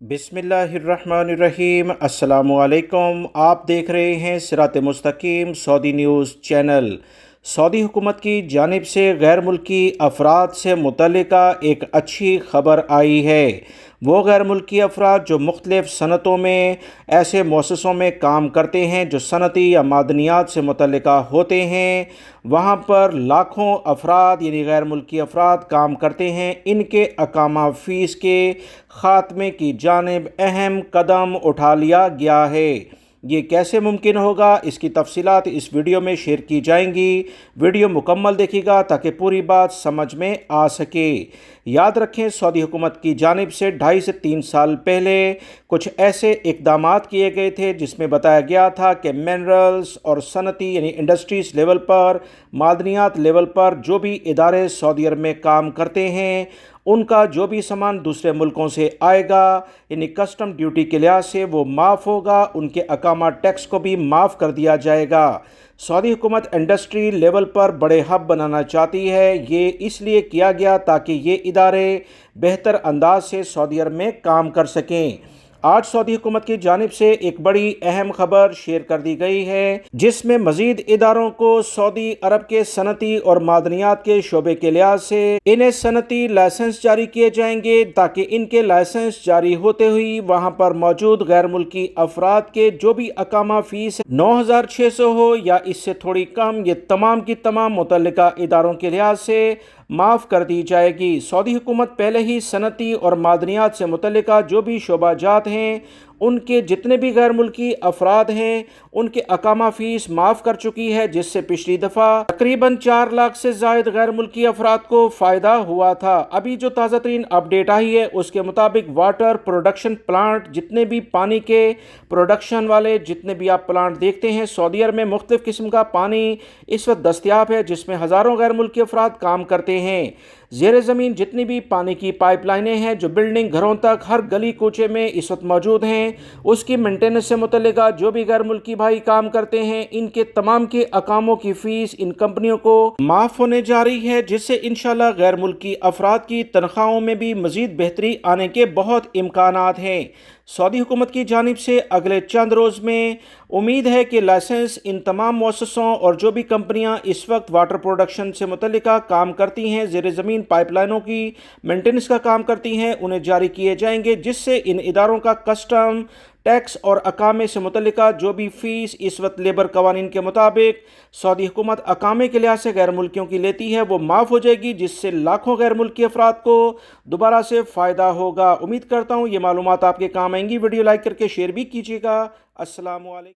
बिस्मिल्लाहिर्रहमानिर्रहीम। अस्सलामुअलैकुम। आप देख रहे हैं सिरात मुस्तकीम सऊदी न्यूज़ चैनल। सऊदी हुकूमत की जानिब से गैर मुल्की अफराद से मुतल्लिका एक अच्छी खबर आई है। वो गैर मुल्की अफराद जो मुख्तलिफ़ सनतों में ऐसे मुअस्ससों में काम करते हैं जो सनती या मादनियात से मुतल्लिका होते हैं, वहाँ पर लाखों अफराद यानी गैर मुल्की अफराद काम करते हैं। इनके अकामा फ़ीस के ख़ात्मे की जानिब अहम कदम उठा लिया गया है। ये कैसे मुमकिन होगा, इसकी तफसीलात इस वीडियो में शेयर की जाएंगी। वीडियो मुकम्मल देखिएगा ताकि पूरी बात समझ में आ सके। याद रखें, सऊदी हुकूमत की जानिब से 2.5 से 3 साल पहले कुछ ऐसे इक़दामात किए गए थे जिसमें बताया गया था कि मिनरल्स और सनती यानी इंडस्ट्रीज़ लेवल पर, मादनियात लेवल पर जो भी इदारे सऊदी अरब में काम करते हैं, उनका जो भी सामान दूसरे मुल्कों से आएगा यानी कस्टम ड्यूटी के लिहाज से वो माफ़ होगा, उनके अकामा टैक्स को भी माफ़ कर दिया जाएगा। सऊदी हुकूमत इंडस्ट्री लेवल पर बड़े हब बनाना चाहती है। ये इसलिए किया गया ताकि ये इदारे बेहतर अंदाज से सऊदी अरब में काम कर सकें। आज सऊदी हुकूमत की जानिब से एक बड़ी अहम खबर शेयर कर दी गई है जिसमें मज़ीद इदारों को सऊदी अरब के सनती और मादनियात के शोबे के लिहाज से इन्हें सनती लाइसेंस जारी किए जाएंगे ताकि इनके लाइसेंस जारी होते हुए वहाँ पर मौजूद गैर मुल्की अफराद के जो भी अकामा फ़ीस 9,600 हो या इससे थोड़ी कम, ये तमाम की तमाम मुतल्लिका इदारों के लिहाज से माफ़ कर दी जाएगी। सऊदी हुकूमत पहले ही सनती और मादनियात से मुतल्लिका जो भी शोबाजात हैं, उनके जितने भी गैर मुल्की अफराद हैं, उनके अकामा फ़ीस माफ़ कर चुकी है, जिससे पिछली दफ़ा तकरीबन 4 लाख से ज़ायद गैर मुल्की अफराद को फ़ायदा हुआ था। अभी जो ताज़ा तरीन अपडेट आई है उसके मुताबिक वाटर प्रोडक्शन प्लांट, जितने भी पानी के प्रोडक्शन वाले जितने भी आप प्लांट देखते हैं सऊदी अरब में, मुख्तलिफ़ किस्म का पानी इस वक्त दस्तयाब है जिसमें हज़ारों गैर मुल्की अफराद काम करते हैं। ज़ेर ज़मीन जितनी भी पानी की पाइपलाइनें हैं जो बिल्डिंग घरों तक हर गली कूचे में इस वक्त मौजूद हैं, उसकी मेंटेनेंस से मुतल्लिका जो भी गैर मुल्की भाई काम करते हैं, इनके तमाम के अकामों की फ़ीस इन कंपनियों को माफ़ होने जा रही है, जिससे इंशाल्लाह गैर मुल्की अफराद की तनख्वाहों में भी मज़ीद बेहतरी आने के बहुत इम्कानात हैं। सऊदी हुकूमत की जानिब से अगले चंद रोज़ में उम्मीद है कि लाइसेंस इन तमाम मुअस्ससों और जो भी कंपनियां इस वक्त वाटर प्रोडक्शन से मुतल्लिका काम करती हैं, ज़ेर ज़मीन पाइपलाइनों की मेंटेनेंस का काम करती हैं, उन्हें जारी किए जाएंगे, जिससे इन इदारों का कस्टम टैक्स और अकामे से मुतल्लिका जो भी फ़ीस इस वक्त लेबर कवानीन के मुताबिक सऊदी हुकूमत अकामे के लिहाज से गैर मुल्कियों की लेती है, वो माफ़ हो जाएगी, जिससे लाखों गैर मुल्की अफराद को दोबारा से फ़ायदा होगा। उम्मीद करता हूँ ये मालूमात आपके काम आएंगी। वीडियो लाइक करके शेयर भी कीजिएगा। अस्सलामु अलैकुम।